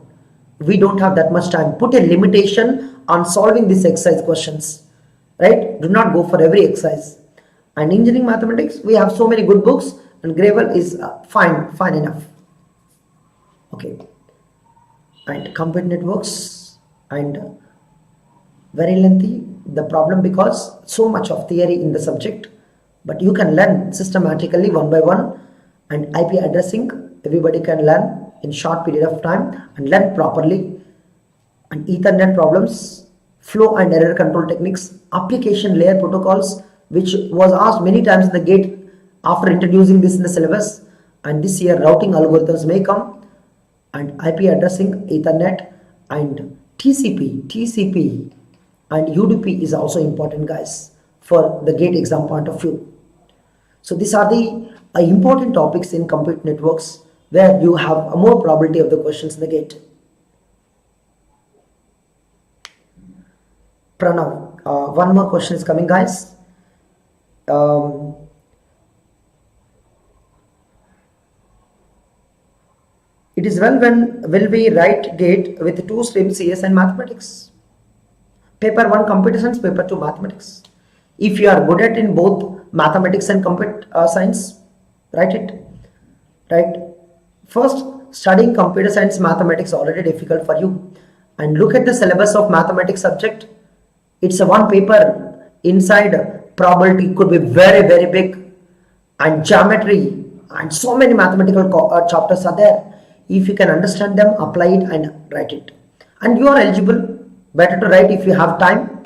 We don't have that much time. Put a limitation on solving these exercise questions, right? Do not go for every exercise. And engineering mathematics, we have so many good books, and Gravel is fine enough. Okay. And computer networks, and very lengthy the problem because so much of theory in the subject, but you can learn systematically one by one. And IP addressing, everybody can learn in short period of time and learn properly. And Ethernet problems, flow and error control techniques, application layer protocols, which was asked many times in the GATE after introducing this in the syllabus. And this year routing algorithms may come, and IP addressing, Ethernet, and TCP and UDP is also important, guys, for the GATE exam point of view. So these are the important topics in computer networks where you have a more probability of the questions in the GATE. Pranav, one more question is coming, guys. It is well when will we write GATE with two streams, CS and mathematics? Paper 1 computer science, paper 2 mathematics. If you are good at in both mathematics and computer science, write it, right? First, studying computer science mathematics already difficult for you, and look at the syllabus of mathematics subject. It's a one paper. Inside probability could be very big, and geometry and so many mathematical chapters are there. If you can understand them, apply it and write it, and you are eligible. Better to write if you have time,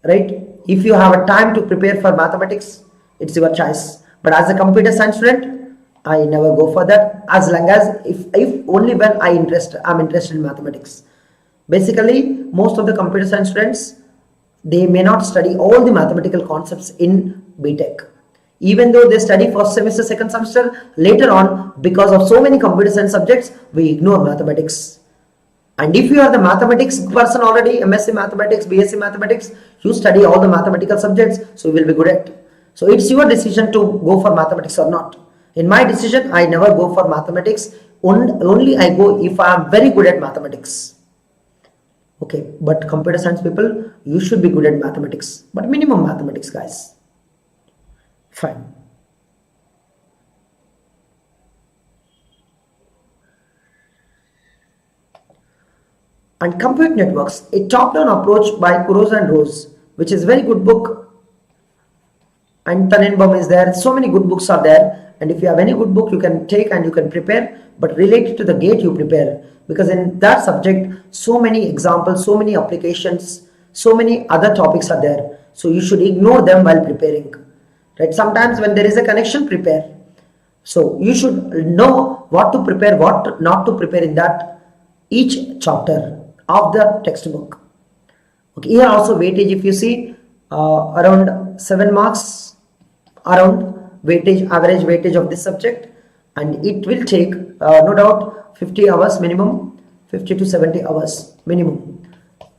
right? If you have a time to prepare for mathematics, it's your choice. But as a computer science student, I never go for that, as long as if only when I'm interested in mathematics. Basically, most of the computer science students, they may not study all the mathematical concepts in BTech. Even though they study first semester, second semester, later on, because of so many computer science subjects, we ignore mathematics. And if you are the mathematics person already, MSc Mathematics, BSc Mathematics, you study all the mathematical subjects, so you will be good at. So it's your decision to go for mathematics or not. In my decision, I never go for mathematics. Only I go if I am very good at mathematics. Okay, but computer science people, you should be good at mathematics, but minimum mathematics, guys. Fine. And computer networks, a top-down approach by Kuros and Rose, which is very good book. And Tannenbaum is there. So many good books are there. And if you have any good book, you can take and you can prepare. But related to the GATE, you prepare. Because in that subject, so many examples, so many applications, so many other topics are there. So you should ignore them while preparing. Right? Sometimes when there is a connection, prepare. So you should know what to prepare, what not to prepare in that each chapter of the textbook. Okay, here also weightage, if you see around 7 marks, around weightage, average weightage of this subject, and it will take no doubt 50 hours minimum, 50 to 70 hours minimum.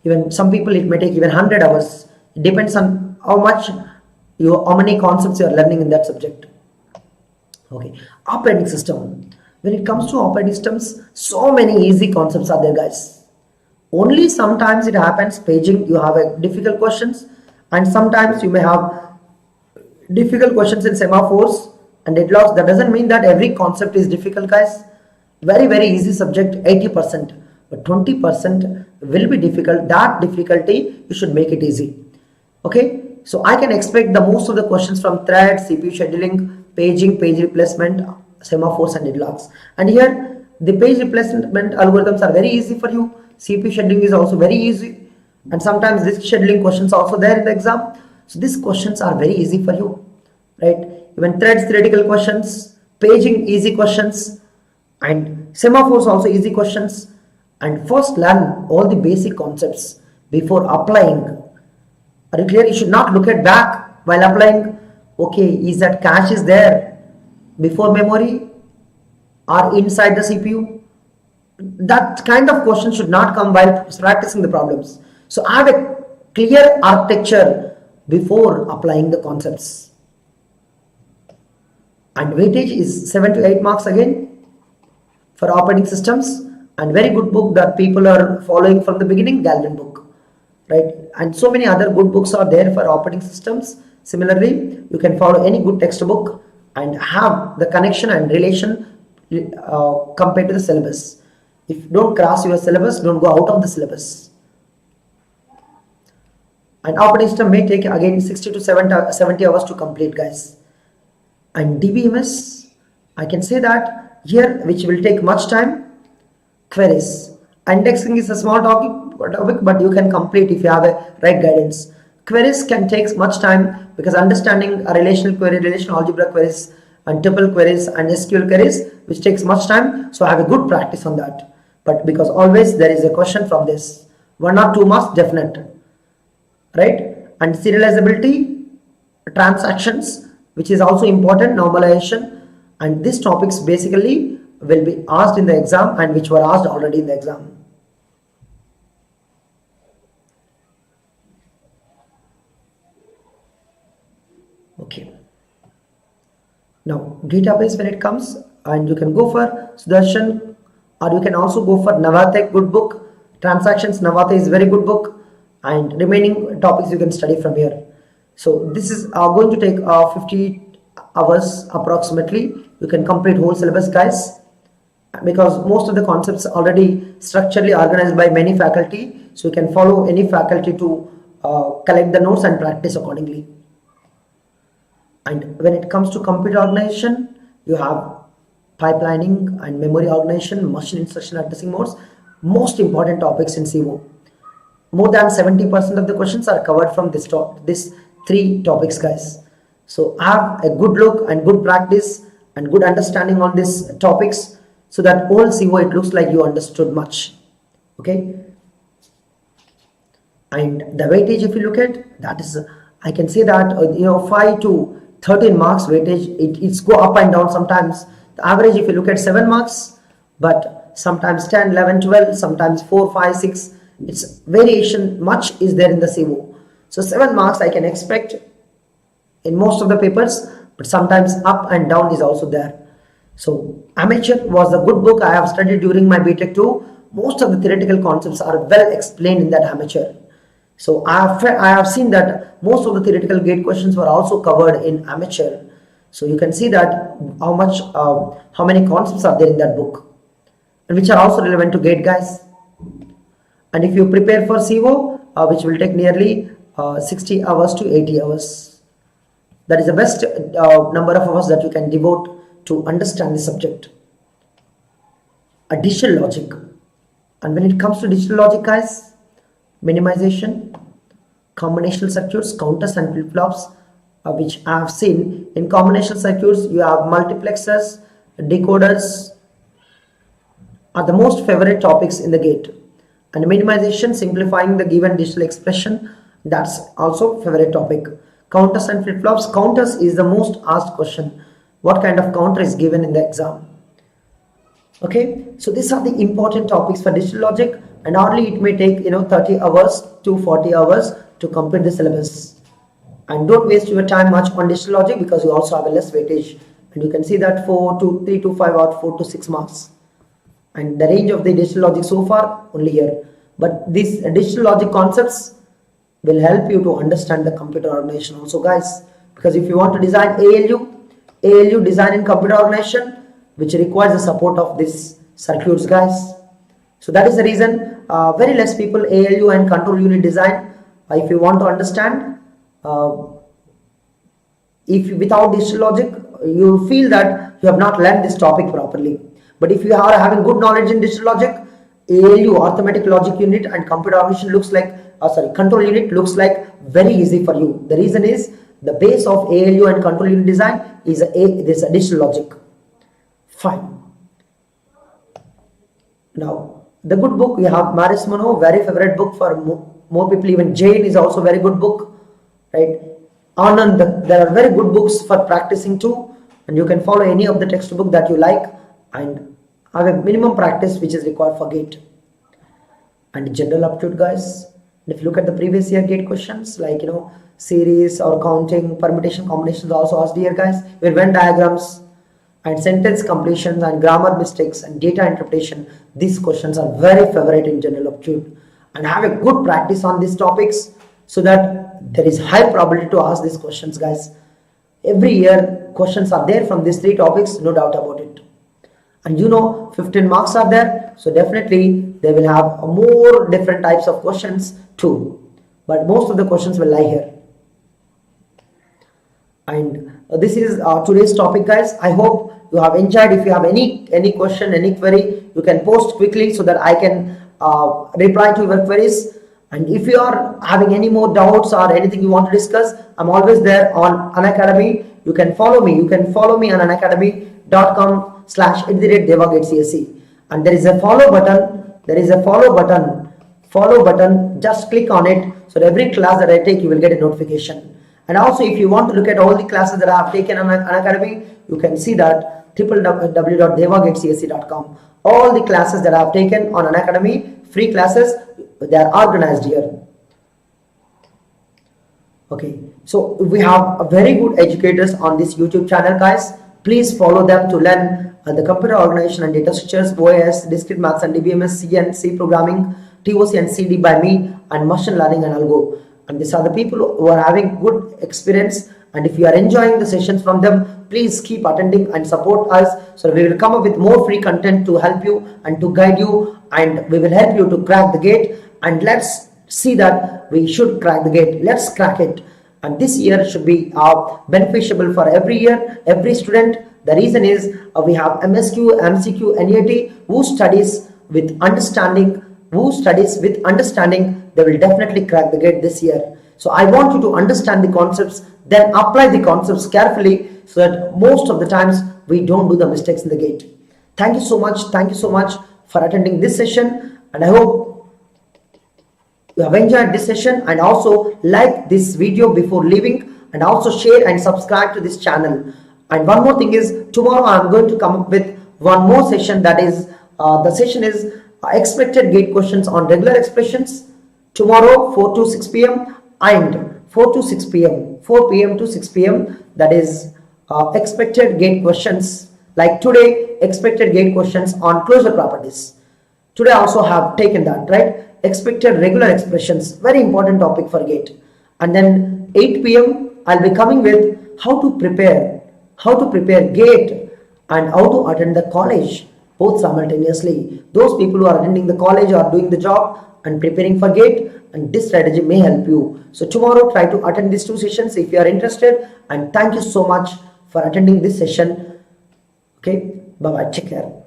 Even some people it may take even 100 hours. It depends on how many concepts you are learning in that subject. Okay, operating system. When it comes to operating systems, so many easy concepts are there, guys. Only sometimes it happens paging, you have a difficult questions, and sometimes you may have difficult questions in semaphores and deadlocks. That doesn't mean that every concept is difficult, guys. Very easy subject, 80%, but 20% will be difficult. That difficulty you should make it easy. Okay, so I can expect the most of the questions from thread, CPU scheduling, paging, page replacement, semaphores and deadlocks. And here the page replacement algorithms are very easy for you. CPU scheduling is also very easy, and sometimes this scheduling questions are also there in the exam. So these questions are very easy for you, right? Even threads theoretical questions, paging easy questions, and semaphores also easy questions. And first learn all the basic concepts before applying. Are you clear? You should not look at back while applying. Okay, is that cache is there before memory or inside the CPU? That kind of question should not come while practicing the problems. So have a clear architecture before applying the concepts. And weightage is 7 to 8 marks again for operating systems, and very good book that people are following from the beginning, Galvin book, right? And so many other good books are there for operating systems. Similarly, you can follow any good textbook and have the connection and relation compared to the syllabus. If don't cross your syllabus, don't go out of the syllabus. And operating system may take again 60 to 70 hours to complete, guys. And DBMS, I can say that here, which will take much time. Queries. Indexing is a small topic, but you can complete if you have a right guidance. Queries can take much time because understanding a relational query, relational algebra queries, and tuple queries and SQL queries, which takes much time. So have a good practice on that. But because always there is a question from this, 1 or 2 marks definite, right? And serializability, transactions, which is also important, normalization, and these topics basically will be asked in the exam and which were asked already in the exam. Okay. Now database when it comes, and you can go for Sudarshan, or you can also go for Navate, good book. Transactions, Navate is very good book, and remaining topics you can study from here. So this is going to take 50 hours approximately. You can complete whole syllabus, guys, because most of the concepts are already structurally organized by many faculty, so you can follow any faculty to collect the notes and practice accordingly. And when it comes to computer organization, you have pipelining and memory organization, machine instruction addressing modes, most important topics in CO. More than 70% of the questions are covered from this 3 topics, guys. So have a good look and good practice and good understanding on these topics, so that all CO it looks like you understood much. Okay. And the weightage, if you look at that, is I can say that 5 to 13 marks weightage. It's go up and down. Sometimes the average, if you look at 7 marks, but sometimes 10, 11, 12, sometimes 4, 5, 6. It's variation much is there in the CO. So 7 marks I can expect in most of the papers, but sometimes up and down is also there. So Amateur was a good book I have studied during my BTech too. Most of the theoretical concepts are well explained in that Amateur. So I have seen that most of the theoretical gate questions were also covered in Amateur. So you can see that how many concepts are there in that book, and which are also relevant to gate, guys. And if you prepare for CO, which will take nearly 60 hours to 80 hours, that is the best number of hours that you can devote to understand the subject. A digital logic, and when it comes to digital logic, guys, minimization, combinational circuits, counters and flip-flops, which I have seen. In combinational circuits you have multiplexers, decoders are the most favorite topics in the gate. And minimization, simplifying the given digital expression, that's also favorite topic. Counters and flip-flops, counters is the most asked question. What kind of counter is given in the exam? Okay, so these are the important topics for digital logic, and hardly it may take 30 hours to 40 hours to complete the syllabus. And don't waste your time much on digital logic, because you also have a less weightage and you can see that 3 to 5 or 4 to 6 marks. And the range of the digital logic so far only here. But these digital logic concepts will help you to understand the computer organization also, guys. Because if you want to design ALU design in computer organization, which requires the support of these circuits, guys. So that is the reason very less people ALU and control unit design. If you want to understand, if without digital logic, you feel that you have not learned this topic properly. But if you are having good knowledge in digital logic, ALU, arithmetic logic unit, and computer organization looks like, control unit looks like very easy for you. The reason is the base of ALU and control unit design is this digital logic. Fine. Now, the good book we have Mallesham, very favorite book for more people. Even Jane is also very good book, right? Anand, there are very good books for practicing too, and you can follow any of the textbook that you like and have a minimum practice which is required for GATE. And general aptitude, guys. And if you look at the previous year GATE questions, like series or counting, permutation, combinations also asked here, guys. With Venn diagrams and sentence completions and grammar mistakes and data interpretation, these questions are very favorite in general aptitude. And have a good practice on these topics so that there is high probability to ask these questions, guys. Every year questions are there from these 3 topics, no doubt about it. And 15 marks are there, so definitely they will have more different types of questions too, but most of the questions will lie here. And this is today's topic, guys. I hope you have enjoyed. If you have any question, any query, you can post quickly so that I can reply to your queries. And if you are having any more doubts or anything you want to discuss, I'm always there on Unacademy. You can follow me. You can follow me on unacademy.com/DEVAGATE. And there is a follow button. Follow button. Just click on it. So every class that I take, you will get a notification. And also, if you want to look at all the classes that I have taken on Unacademy, you can see that www.devagatecse.com. All the classes that I have taken on Unacademy, free classes, they are organized here. Okay, so we have very good educators on this YouTube channel, guys. Please follow them to learn the computer organization and data structures, OS, discrete maths and DBMS, C and C programming, TOC and CD by me, and machine learning and algo. And these are the people who are having good experience. And if you are enjoying the sessions from them, please keep attending and support us. So we will come up with more free content to help you and to guide you, and we will help you to crack the GATE. And let's see that we should crack the GATE. Let's crack it. And this year should be beneficial for every year, every student. The reason is we have MSQ, MCQ, NEAT who studies with understanding. They will definitely crack the GATE this year. So I want you to understand the concepts, then apply the concepts carefully so that most of the times we don't do the mistakes in the GATE. Thank you so much. Thank you so much for attending this session, and I hope you have enjoyed this session, and also like this video before leaving, and also share and subscribe to this channel. And one more thing is, tomorrow I am going to come up with one more session, that is the session is expected GATE questions on regular expressions. Tomorrow 4 to 6 p.m. and 4 to 6 p.m. 4 p.m. to 6 p.m. that is expected GATE questions. Like today, expected GATE questions on closure properties. Today I also have taken that, right? Expected regular expressions, very important topic for GATE. And then 8 p.m. I'll be coming with how to prepare GATE and how to attend the college, both simultaneously. Those people who are attending the college are doing the job and preparing for GATE, and this strategy may help you. So tomorrow try to attend these 2 sessions if you are interested, and thank you so much for attending this session. Okay, bye bye, take care.